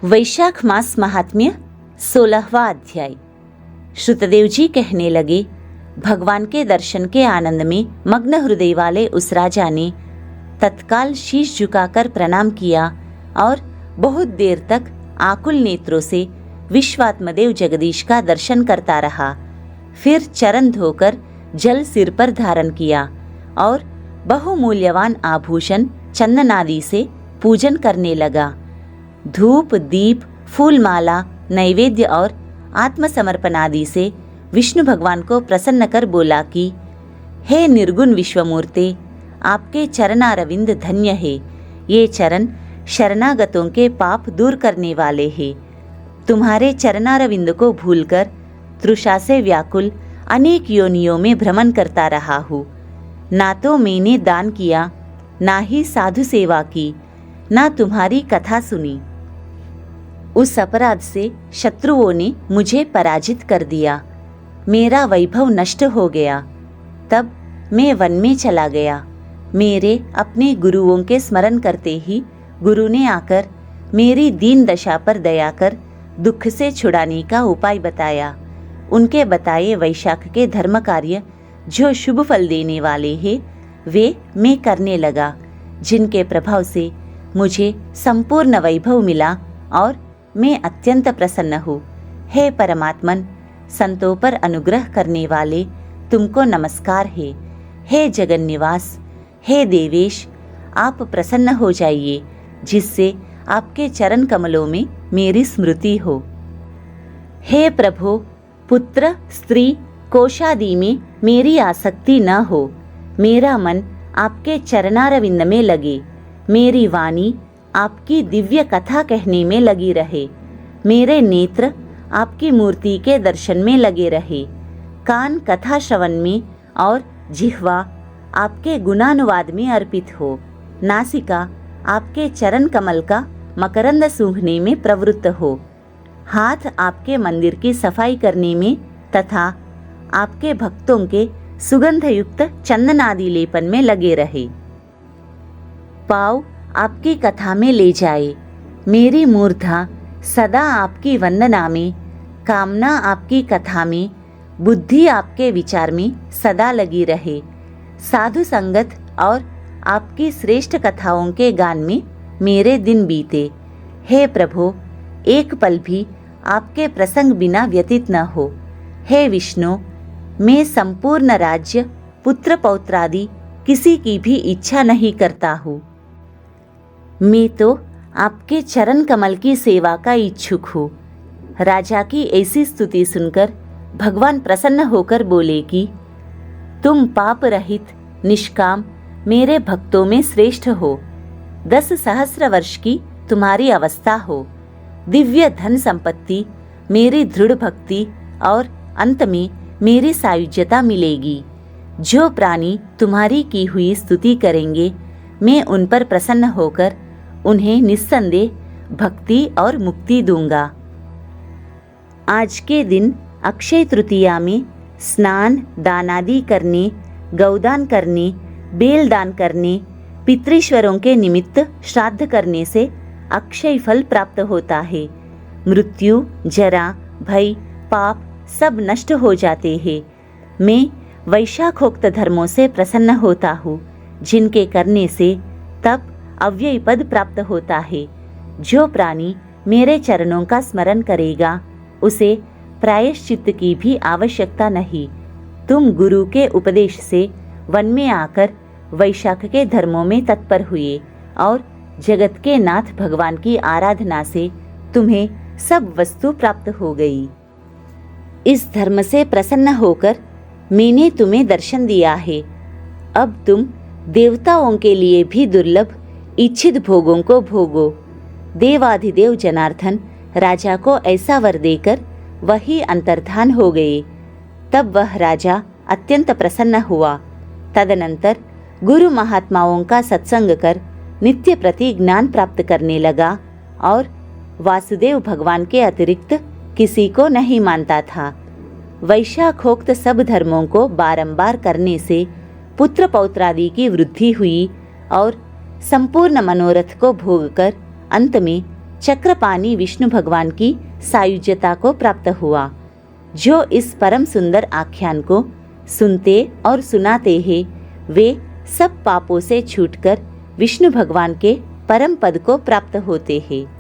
वैशाख मास महात्म्य 16वां अध्याय। श्रुतदेव जी कहने लगे, भगवान के दर्शन के आनंद में मग्न हृदय वाले उस राजा ने तत्काल शीश झुकाकर प्रणाम किया और बहुत देर तक आकुल नेत्रों से विश्वात्मदेव जगदीश का दर्शन करता रहा। फिर चरण धोकर जल सिर पर धारण किया और बहुमूल्यवान आभूषण चंदन आदि से पूजन करने लगा। धूप, दीप, फूलमाला, नैवेद्य और आत्मसमर्पण आदि से विष्णु भगवान को प्रसन्न कर बोला कि हे निर्गुण विश्वमूर्ते, आपके चरणारविंद धन्य है। ये चरण शरणागतों के पाप दूर करने वाले हैं। तुम्हारे चरणारविंद को भूलकर तृषा से व्याकुल अनेक योनियों में भ्रमण करता रहा हूँ। ना तो मैंने दान किया, ना ही साधु सेवा की, ना तुम्हारी कथा सुनी। उस अपराध से शत्रुओं ने मुझे पराजित कर दिया। मेरा वैभव नष्ट हो गया। तब मैं वन में चला गया। मेरे अपने गुरुओं के स्मरण करते ही गुरु ने आकर मेरी दीन दशा पर दया कर दुख से छुड़ाने का उपाय बताया। उनके बताए वैशाख के धर्म कार्य जो शुभ फल देने वाले हैं, वे मैं करने लगा, जिनके प्रभाव से मुझे संपूर्ण वैभव मिला और मैं अत्यंत प्रसन्न हूँ। हे परमात्मन, संतों पर अनुग्रह करने वाले, तुमको नमस्कार है। हे जगन्निवास, हे देवेश, आप प्रसन्न हो जाइए, जिससे आपके चरण कमलों में मेरी स्मृति हो। हे प्रभु, पुत्र, स्त्री, कोशादि में मेरी आसक्ति न हो। मेरा मन आपके चरणारविंद में लगे। मेरी वाणी आपकी दिव्य कथा कहने में लगी रहे। मेरे नेत्र आपकी मूर्ति के दर्शन में लगे रहे। कान कथा श्रवण में और जिह्वा आपके गुणानुवाद में अर्पित हो। नासिका आपके चरण कमल का मकरंद सूंघने में प्रवृत्त हो। हाथ आपके मंदिर की सफाई करने में तथा आपके भक्तों के सुगंधयुक्त चंदन आदि लेपन में लगे रहे। पाँव आपकी कथा में ले जाए। मेरी मूर्धा सदा आपकी वंदना में, कामना आपकी कथा में, बुद्धि आपके विचार में सदा लगी रहे। साधु संगत और आपकी श्रेष्ठ कथाओं के गान में मेरे दिन बीते। हे प्रभु, एक पल भी आपके प्रसंग बिना व्यतीत न हो। हे विष्णु, मैं संपूर्ण राज्य, पुत्र पौत्रादि किसी की भी इच्छा नहीं करता हूँ। मैं तो आपके चरण कमल की सेवा का इच्छुक हूँ। राजा की ऐसी स्तुति सुनकर भगवान प्रसन्न होकर बोले कि तुम पाप रहित, निष्काम मेरे भक्तों में श्रेष्ठ हो। 10 सहस्र वर्ष की तुम्हारी अवस्था हो। दिव्य धन संपत्ति, मेरी दृढ़ भक्ति और अंत में मेरी सायुज्यता मिलेगी। जो प्राणी तुम्हारी की हुई स्तुति करेंगे, मैं उन पर प्रसन्न होकर उन्हें निस्संदेह भक्ति और मुक्ति दूंगा। आज के दिन अक्षय तृतीया में स्नान, दान आदि करने, गौदान करने, बेल दान करने, पितृश्वरों के निमित्त श्राद्ध करने से अक्षय फल प्राप्त होता है। मृत्यु, जरा, भय, पाप सब नष्ट हो जाते हैं। मैं वैशाखोक्त धर्मों से प्रसन्न होता हूँ, जिनके करने से तप अव्यय पद प्राप्त होता है। जो प्राणी मेरे चरणों का स्मरण करेगा, उसे प्रायश्चित्त की भी आवश्यकता नहीं। तुम गुरु के उपदेश से वन में आकर वैशाख के धर्मों में तत्पर हुए और जगत के नाथ भगवान की आराधना से तुम्हें सब वस्तु प्राप्त हो गई। इस धर्म से प्रसन्न होकर मैंने तुम्हें दर्शन दिया है। अब तुम देवताओं के लिए भी दुर्लभ इच्छित भोगों को भोगो। देवाधिदेव जनार्दन राजा को ऐसा वर देकर वही अंतर्धान हो गए। तब वह राजा अत्यंत प्रसन्न हुआ। तदनंतर गुरु महात्माओं का सत्संग कर नित्य प्रति ज्ञान प्राप्त करने लगा और वासुदेव भगवान के अतिरिक्त किसी को नहीं मानता था। वैशाखोक्त सब धर्मों को बारंबार करने से पुत्र पौत्रादि की वृद्धि हुई और संपूर्ण मनोरथ को भोगकर अंत में चक्रपाणी विष्णु भगवान की सायुज्यता को प्राप्त हुआ। जो इस परम सुंदर आख्यान को सुनते और सुनाते हैं वे सब पापों से छूटकर विष्णु भगवान के परम पद को प्राप्त होते हैं।